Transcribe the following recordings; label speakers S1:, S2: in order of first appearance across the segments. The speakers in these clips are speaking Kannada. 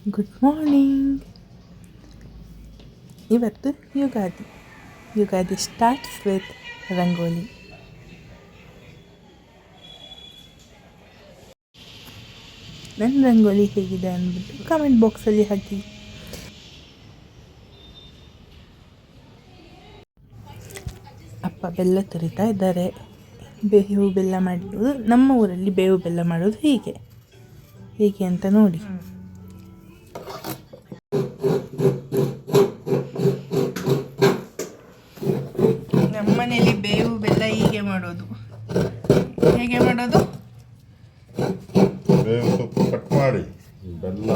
S1: Good morning. ಇವತ್ತು ಯುಗಾದಿ. Ugadi starts with rangoli. ನನ್ನ ರಂಗೋಲಿ ಹೇಗಿದೆ ಅಂದ್ಬಿಟ್ಟು ಕಮೆಂಟ್ ಬಾಕ್ಸಲ್ಲಿ ಹಾಕಿ. ಅಪ್ಪ ಬೆಲ್ಲ ತುರಿತಾ ಇದ್ದಾರೆ. ಬೇವು ಬೆಲ್ಲ ಮಾಡೋದು, ನಮ್ಮ ಊರಲ್ಲಿ ಬೇವು ಬೆಲ್ಲ ಮಾಡೋದು ಹೇಗೆ ಅಂತ ನೋಡಿ. ನಮ್ಮನೇಲಿ ಬೇವು ಬೆಲ್ಲ ಹೇಗೆ ಮಾಡೋದು?
S2: ಬೇವು ಸೊಪ್ಪು ಕಟ್ ಮಾಡಿ, ಬೆಲ್ಲ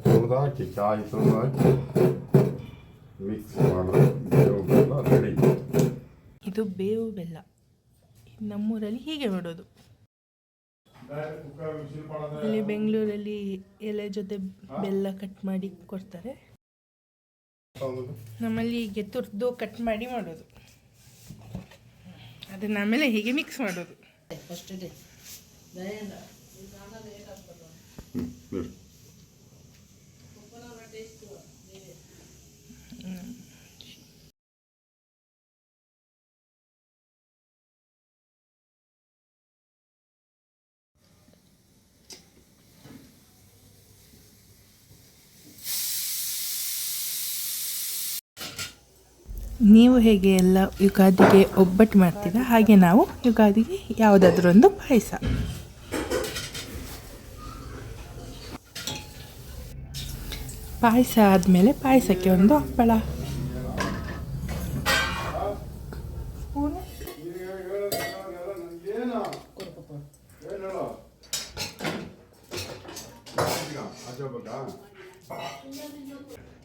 S2: ತುರಿದು ಹಾಕಿ, ಕಾಯಿ ತುರಿದು ಹಾಕಿ ಮಿಕ್ಸ್ ಮಾಡಿ ಬೇವು ಬೆಲ್ಲ ರೆಡಿ.
S1: ಇದು ಬೇವು ಬೆಲ್ಲ ನಮ್ಮೂರಲ್ಲಿ ಹೀಗೆ ಮಾಡೋದು. ಇಲ್ಲಿ ಬೆಂಗಳೂರಲ್ಲಿ ಎಲೆ ಜೊತೆ ಬೆಲ್ಲ ಕಟ್ ಮಾಡಿ ಕೊಡ್ತಾರೆ. ನಮ್ಮಲ್ಲಿ ಹೀಗೆ ತುರಿದು ಕಟ್ ಮಾಡಿ ಮಾಡೋದು. ಅದನ್ನ ಆಮೇಲೆ ಹೀಗೆ ಮಿಕ್ಸ್ ಮಾಡೋದು. ನೀವು ಹೇಗೆ ಎಲ್ಲ ಯುಗಾದಿಗೆ ಒಬ್ಬಟ್ಟು ಮಾಡ್ತೀರಾ, ಹಾಗೆ ನಾವು ಯುಗಾದಿಗೆ ಯಾವುದಾದ್ರೂ ಒಂದು ಪಾಯಸ ಆದಮೇಲೆ ಪಾಯಸಕ್ಕೆ ಒಂದು ಹಪ್ಪಳ.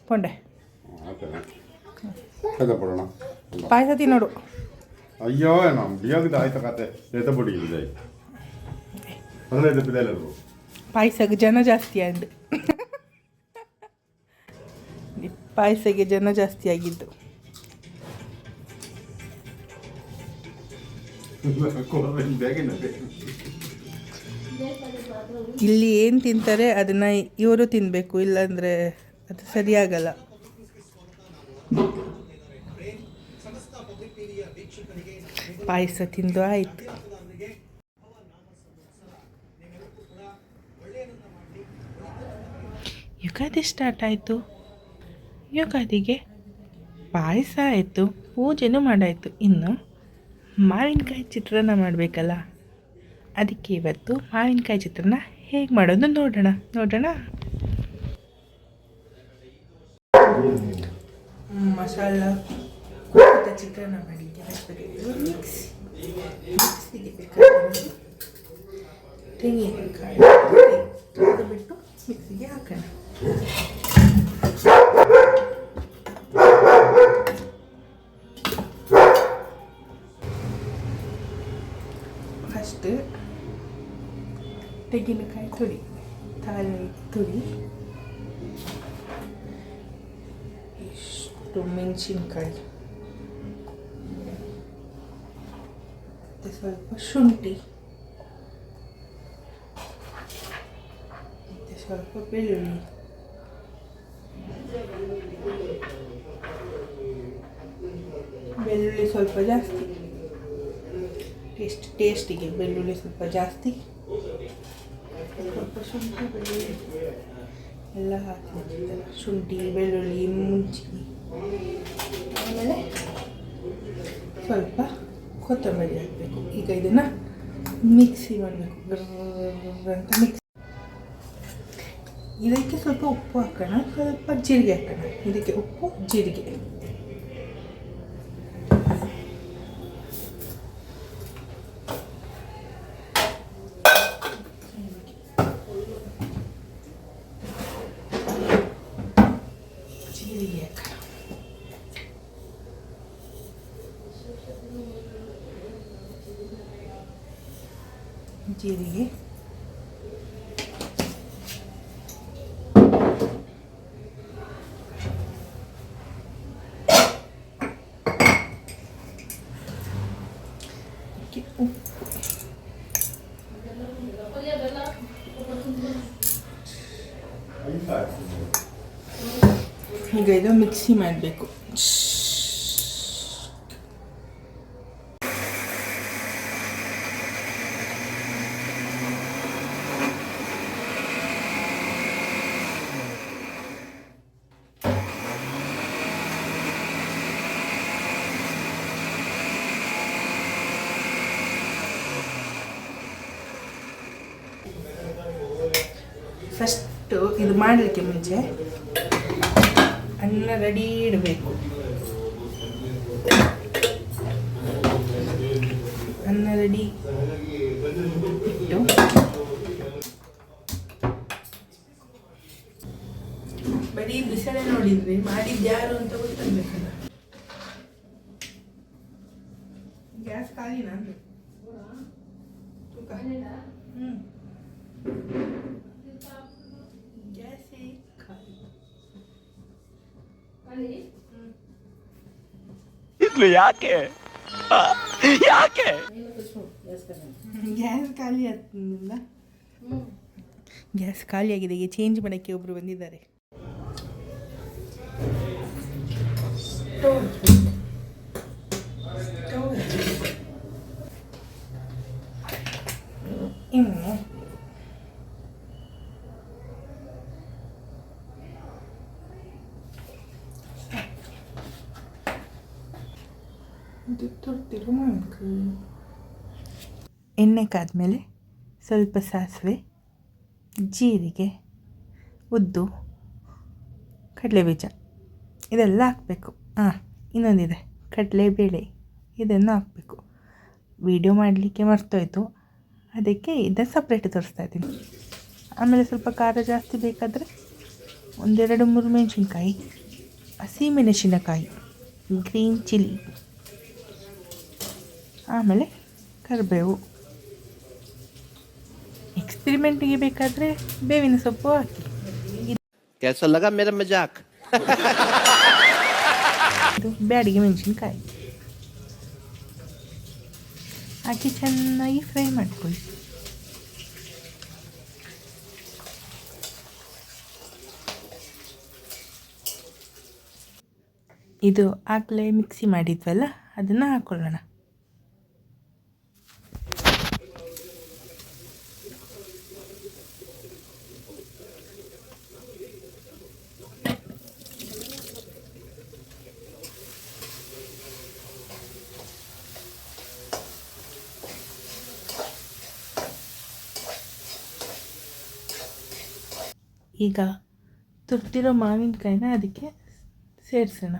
S1: ಪೊಂಡೆ ಪಾಯಸ ತಿನ್ನೋಡು.
S2: ಅಯ್ಯೋ ನಮ್ಮ ಬಿಯೋಗಿದೆ ಆಯ್ತು ಕತೆ ಎತ್ತ ಪುಡಿ ಇದೆ
S1: ಪಾಯಸಕ್ಕೆ ಜನ ಜಾಸ್ತಿ ಆದ್ದು. ಪಾಯಸಕ್ಕೆ ಜನ ಜಾಸ್ತಿ ಆಗಿದ್ದು. ಇಲ್ಲಿ ಏನು ತಿಂತಾರೆ ಅದನ್ನ ಇವರು ತಿನ್ನಬೇಕು, ಇಲ್ಲಾಂದರೆ ಅದು ಸರಿಯಾಗಲ್ಲ. ಪಾಯಸ ತಿಂದು ಆಯಿತು. ಯುಗಾದಿ ಸ್ಟಾರ್ಟ್ ಆಯಿತು. ಯುಗಾದಿಗೆ ಪಾಯಸ ಆಯಿತು, ಪೂಜೆನೂ ಮಾಡಾಯಿತು. ಇನ್ನು ಮಾವಿನಕಾಯಿ ಚಿತ್ರಾನ್ನ ಮಾಡಬೇಕಲ್ಲ, ಅದಕ್ಕೆ ಇವತ್ತು ಮಾವಿನಕಾಯಿ ಚಿತ್ರಾನ್ನ ಹೇಗೆ ಮಾಡೋದು ನೋಡೋಣ. ಮಸಾಲ ಚಿತ್ರಾನ್ನ ಮಾಡಿದ್ದೆ. ಮಿಕ್ಸಿಗೆ ಬೇಕಾದ ತೆಂಗಿನಕಾಯಿ ಬಿಟ್ಟು ಮಿಕ್ಸಿಗೆ ಹಾಕೋಣ. ಫಸ್ಟ್ ತೆಂಗಿನಕಾಯಿ ತುರಿ, ತಾಳೆ ತುರಿ, ಇಷ್ಟು ಮೆಣಸಿನ್ಕಾಯಿ, ಮತ್ತು ಸ್ವಲ್ಪ ಶುಂಠಿ, ಮತ್ತು ಸ್ವಲ್ಪ ಬೆಳ್ಳುಳ್ಳಿ, ಸ್ವಲ್ಪ ಜಾಸ್ತಿ ಟೇಸ್ಟಿಗೆ ಬೆಳ್ಳುಳ್ಳಿ ಸ್ವಲ್ಪ ಜಾಸ್ತಿ, ಸ್ವಲ್ಪ ಶುಂಠಿ ಬೆಳ್ಳುಳ್ಳಿ ಎಲ್ಲ ಹಾಕಿ, ಶುಂಠಿ ಬೆಳ್ಳುಳ್ಳಿ ಮುಂಚಿ, ಆಮೇಲೆ ಸ್ವಲ್ಪ ಕೊತ್ತಂಬರಿ ಹಾಕಬೇಕು. ಈಗ ಇದನ್ನು ಮಿಕ್ಸಿ ಮಾಡಬೇಕು ಅಂತ. ಇದಕ್ಕೆ ಸ್ವಲ್ಪ ಉಪ್ಪು ಹಾಕೋಣ, ಸ್ವಲ್ಪ ಜೀರಿಗೆ ಹಾಕೋಣ. ಇದಕ್ಕೆ ಉಪ್ಪು ಜೀರಿಗೆ, ಜೀರಿಗೆ, ಈಗ ಇದು ಮಿಕ್ಸಿ ಮಾಡಬೇಕು. ಫಸ್ಟು ಇದು ಮಾಡಲಿಕ್ಕೆ ಮುಂಚೆ ಅನ್ನ ರೆಡಿ ಇಡಬೇಕು. ಅನ್ನ ರೆಡಿ ಇಟ್ಟು ಬರೀ ಬಿಸಿಲೇ ನೋಡಿದ್ರಿ, ಮಾಡಿದ್ಯಾರು ಅಂತ ಗೊತ್ತಾಗಬೇಕಲ್ಲ. ಗ್ಯಾಸ್ ಖಾಲಿ ನಾನು ಗ್ಯಾಸೇ ಖಾಲಿ.
S3: ಇದ್ಲು ಯಾಕೆ
S1: ಗ್ಯಾಸ್ ಖಾಲಿ ಆಗ್ತಿಲ್ಲ. ಗ್ಯಾಸ್ ಖಾಲಿ ಆಗಿದೆ. ಈಗ ಚೇಂಜ್ ಮಾಡೋಕ್ಕೆ ಒಬ್ಬರು ಬಂದಿದ್ದಾರೆ. ಇನ್ನು ಎಣ್ಣೆ ಕಾದ್ಮೇಲೆ ಸ್ವಲ್ಪ ಸಾಸಿವೆ, ಜೀರಿಗೆ, ಉದ್ದು, ಕಡಲೆಬೀಜ ಇದೆಲ್ಲ ಹಾಕಬೇಕು. ಇನ್ನೊಂದಿದೆ ಕಡಲೆಬೇಳೆ, ಇದನ್ನು ಹಾಕಬೇಕು. ವಿಡಿಯೋ ಮಾಡಲಿಕ್ಕೆ ಮರ್ತೋಯ್ತು, ಅದಕ್ಕೆ ಇದನ್ನು ಸಪ್ರೇಟ್ ತೋರಿಸ್ತಾ ಇದ್ದೀನಿ. ಆಮೇಲೆ ಸ್ವಲ್ಪ ಖಾರ ಜಾಸ್ತಿ ಬೇಕಾದರೆ 1-2-3 ಮೆಣಸಿನ್ಕಾಯಿ, ಹಸಿಮೆಣಸಿನಕಾಯಿ, ಗ್ರೀನ್ ಚಿಲ್ಲಿ, ಆಮೇಲೆ ಕರಿಬೇವು. ಎಕ್ಸ್ಪೆರಿಮೆಂಟಿಗೆ ಬೇಕಾದರೆ ಬೇವಿನ ಸೊಪ್ಪು ಹಾಕಿ.
S3: कैसा लगा मेरा मजाक?
S1: ಇದು ಬ್ಯಾಡಿಗೆ ಮೆಣಸಿನ್ಕಾಯಿ ಹಾಕಿ ಚೆನ್ನಾಗಿ ಫ್ರೈ ಮಾಡ್ಕೊಳ್ಳಿ. ಇದು ಆಗಲೇ ಮಿಕ್ಸಿ ಮಾಡಿದ್ವಲ್ಲ, ಅದನ್ನು ಹಾಕ್ಕೊಳ್ಳೋಣ. ಈಗ ತುರ್ದಿರೋ ಮಾವಿನಕಾಯಿನ ಅದಕ್ಕೆ ಸೇರಿಸೋಣ.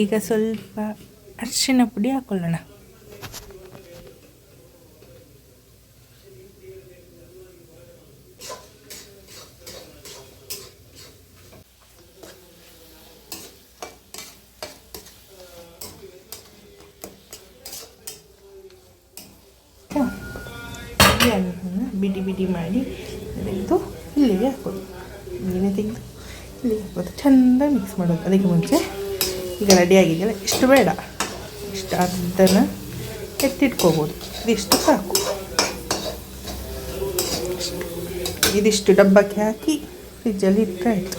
S1: ಈಗ ಸ್ವಲ್ಪ ಅರಿಶಿನ ಪುಡಿ ಹಾಕ್ಕೊಳ್ಳೋಣ. ಬಿಡಿ ಬಿಡಿ ಮಾಡಿ ತೆಗೆದು ಇಲ್ಲಿಗೆ ಹಾಕೋದು. ನೀನೇ ತೆಗೆದು ಇಲ್ಲಿಗೆ ಹಾಕೋದು. ಚೆಂದ ಮಿಕ್ಸ್ ಮಾಡೋದು. ಅದಕ್ಕೆ ಮುಂಚೆ ಈಗ ರೆಡಿ ಆಗಿದೆಯಲ್ಲ, ಇಷ್ಟು ಬೇಡ, ಇಷ್ಟು ಅದನ್ನು ಎತ್ತಿಟ್ಕೋಬೋದು. ಇದಿಷ್ಟು ಸಾಕು. ಇದಿಷ್ಟು ಡಬ್ಬಕ್ಕೆ ಹಾಕಿ ಫ್ರಿಜ್ಜಲ್ಲಿ ಇಟ್ಟರೆ ಆಯಿತು.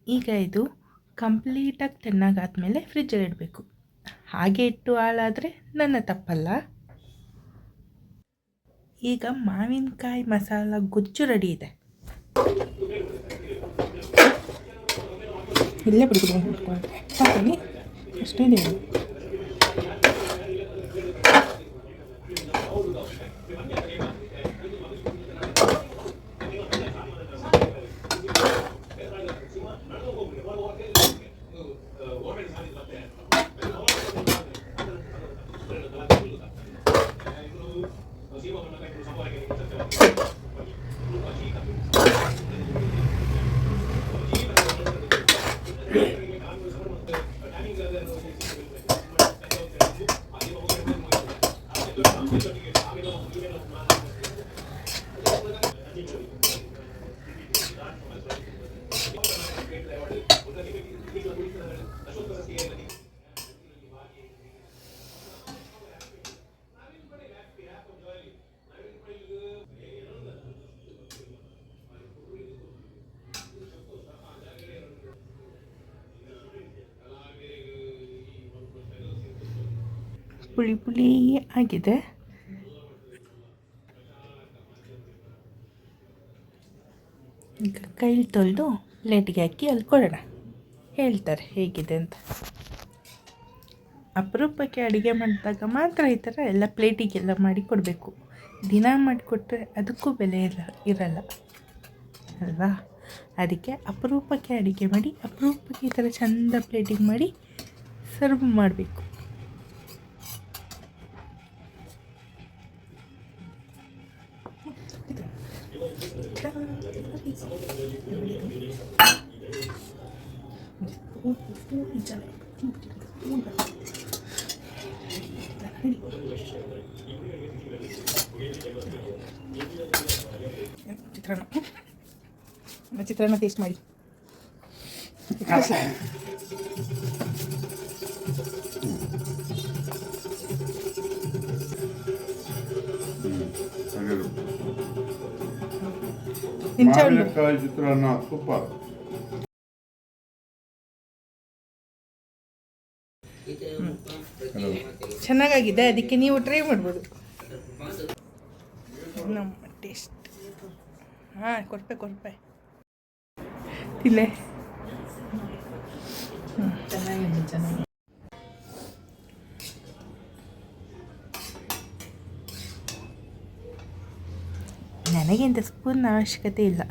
S1: ಈಗ ಇದು ಕಂಪ್ಲೀಟಾಗಿ ತಣ್ಣಗಾದ್ಮೇಲೆ ಫ್ರಿಜ್ಜಲ್ಲಿ ಇಡಬೇಕು. ಹಾಗೆ ಇಟ್ಟು ಹಾಳಾದರೆ ನನ್ನ ತಪ್ಪಲ್ಲ. ಈಗ ಮಾವಿನಕಾಯಿ ಮಸಾಲ ಗೊಜ್ಜು ರೆಡಿ ಇದೆ. ಇಲ್ಲೇ ಬಿಡ್ಕೊಂಡು ಹಾಕಿ ಅಷ್ಟೇ. ಪುಳಿ ಪುಳಿ ಆಗಿದೆ. ಈಗ ಕೈ ತೊಳೆದು ಪ್ಲೇಟ್ಗೆ ಹಾಕಿ ಅಲ್ಲಿ ಕೊಡೋಣ. ಹೇಳ್ತಾರೆ ಹೇಗಿದೆ ಅಂತ. ಅಪರೂಪಕ್ಕೆ ಅಡುಗೆ ಮಾಡಿದಾಗ ಮಾತ್ರ ಈ ಥರ ಎಲ್ಲ ಪ್ಲೇಟಿಗೆಲ್ಲ ಮಾಡಿ ಕೊಡಬೇಕು. ದಿನ ಮಾಡಿಕೊಟ್ರೆ ಅದಕ್ಕೂ ಬೆಲೆ ಇರಲ್ಲ ಅಲ್ವಾ? ಅದಕ್ಕೆ ಅಪರೂಪಕ್ಕೆ ಅಡುಗೆ ಮಾಡಿ ಅಪರೂಪಕ್ಕೆ ಈ ಥರ ಚೆಂದ ಪ್ಲೇಟಿಗೆ ಮಾಡಿ ಸರ್ವ್ ಮಾಡಬೇಕು. ಚಿತ್ರಾನ್ನ ಟೇಸ್ಟ್ ಮಾಡಿ.
S2: ಮಾವಿನಕಾಯಿ ಚಿತ್ರಾನ್ನ ಸೂಪರ್.
S1: ಚೆನ್ನಾಗಿದೆ, ಅದಕ್ಕೆ ನೀವು ಟ್ರೈ ಮಾಡ್ಬೋದು. ನಮ್ಮ ಟೇಸ್ಟ್ ಕೊರ್ಪೆ ತಿನ್ನೆ. ಚೆನ್ನಾಗಿ ನನಗಿಂತ ಸ್ಪೂನ್ ಅವಶ್ಯಕತೆ ಇಲ್ಲ.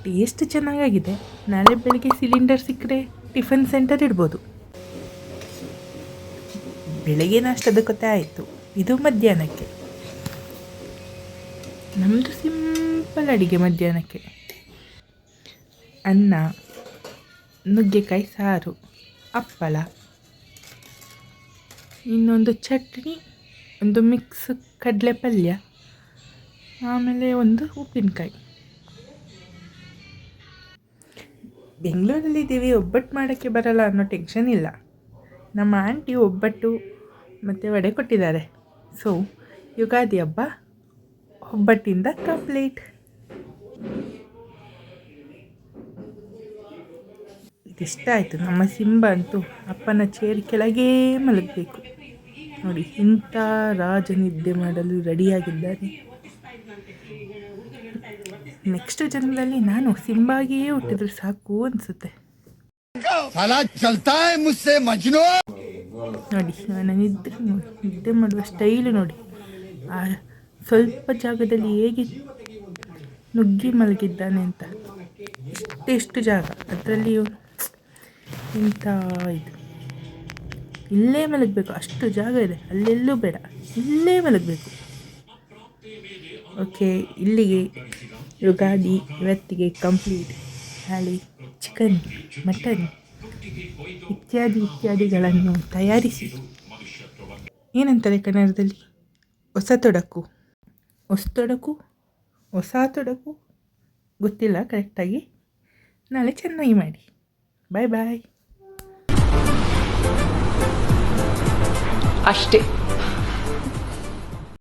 S1: ಟೇಸ್ಟ್ ಚೆನ್ನಾಗಾಗಿದೆ. ನಾಳೆ ಬೆಳಗ್ಗೆ ಸಿಲಿಂಡರ್ ಸಿಕ್ಕರೆ ಟಿಫನ್ ಸೆಂಟರ್ ಇಡ್ಬೋದು. ಬೆಳಗ್ಗೆ ನಾಷ್ಟದ ಕತೆ ಆಯಿತು. ಇದು ಮಧ್ಯಾಹ್ನಕ್ಕೆ. ನಮ್ಮದು ಸಿಂಪಲ್ ಅಡುಗೆ. ಮಧ್ಯಾಹ್ನಕ್ಕೆ ಅನ್ನ, ನುಗ್ಗೆಕಾಯಿ ಸಾರು, ಹಪ್ಪಳ, ಇನ್ನೊಂದು ಚಟ್ನಿ, ಒಂದು ಮಿಕ್ಸ್ ಕಡಲೆ ಪಲ್ಯ, ಆಮೇಲೆ ಒಂದು ಉಪ್ಪಿನಕಾಯಿ. ಬೆಂಗಳೂರಲ್ಲಿದ್ದೀವಿ, ಒಬ್ಬಟ್ಟು ಮಾಡೋಕ್ಕೆ ಬರಲ್ಲ ಅನ್ನೋ ಟೆನ್ಷನ್ ಇಲ್ಲ. ನಮ್ಮ ಆಂಟಿ ಒಬ್ಬಟ್ಟು ಮತ್ತು ವಡೆ ಕೊಟ್ಟಿದ್ದಾರೆ. ಸೊ ಯುಗಾದಿ ಹಬ್ಬ ಒಬ್ಬಟ್ಟಿಂದ ಕಂಪ್ಲೀಟ್. ಇದಿಷ್ಟ ಆಯಿತು. ನಮ್ಮ ಸಿಂಬ ಅಂತೂ ಅಪ್ಪನ ಚೇರ್ ಕೆಳಗೇ ಮಲಗಬೇಕು. ನೋಡಿ, ಇಂಥ ರಾಜನಿದ್ದೆ ಮಾಡಲು ರೆಡಿಯಾಗಿದ್ದಾನೆ. ನೆಕ್ಸ್ಟ್ ಜನ್ಮದಲ್ಲಿ ನಾನು ಸಿಂಬಾಗಿಯೇ ಹುಟ್ಟಿದ್ರೆ ಸಾಕು ಅನಿಸುತ್ತೆ. ನೋಡಿ, ನಾನು ನಿದ್ದೆ ಮಾಡುವ ಸ್ಟೈಲು ನೋಡಿ. ಆ ಸ್ವಲ್ಪ ಜಾಗದಲ್ಲಿ ಹೇಗೆ ನುಗ್ಗಿ ಮಲಗಿದ್ದಾನೆ ಅಂತ. ಇಷ್ಟು ಜಾಗ, ಅದರಲ್ಲಿ ಇಂಥ ಇದು ಇಲ್ಲೇ ಮಲಗಬೇಕು. ಅಷ್ಟು ಜಾಗ ಇದೆ, ಅಲ್ಲೆಲ್ಲೂ ಬೇಡ, ಇಲ್ಲೇ ಮಲಗಬೇಕು. ಓಕೆ, ಇಲ್ಲಿಗೆ ಯುಗಾದಿ ಇವತ್ತಿಗೆ ಕಂಪ್ಲೀಟ್. ನಾಳೆ ಚಿಕನ್, ಮಟನ್ ಇತ್ಯಾದಿಗಳನ್ನು ತಯಾರಿಸಿ, ಏನಂತಾರೆ ಕನ್ನಡದಲ್ಲಿ, ಹೊಸ ತೊಡಕು ಗೊತ್ತಿಲ್ಲ ಕರೆಕ್ಟಾಗಿ. ನಾಳೆ ಚೆನ್ನಾಗಿ ಮಾಡಿ. ಬಾಯ್ ಬಾಯ್.
S4: ಅಷ್ಟೇ.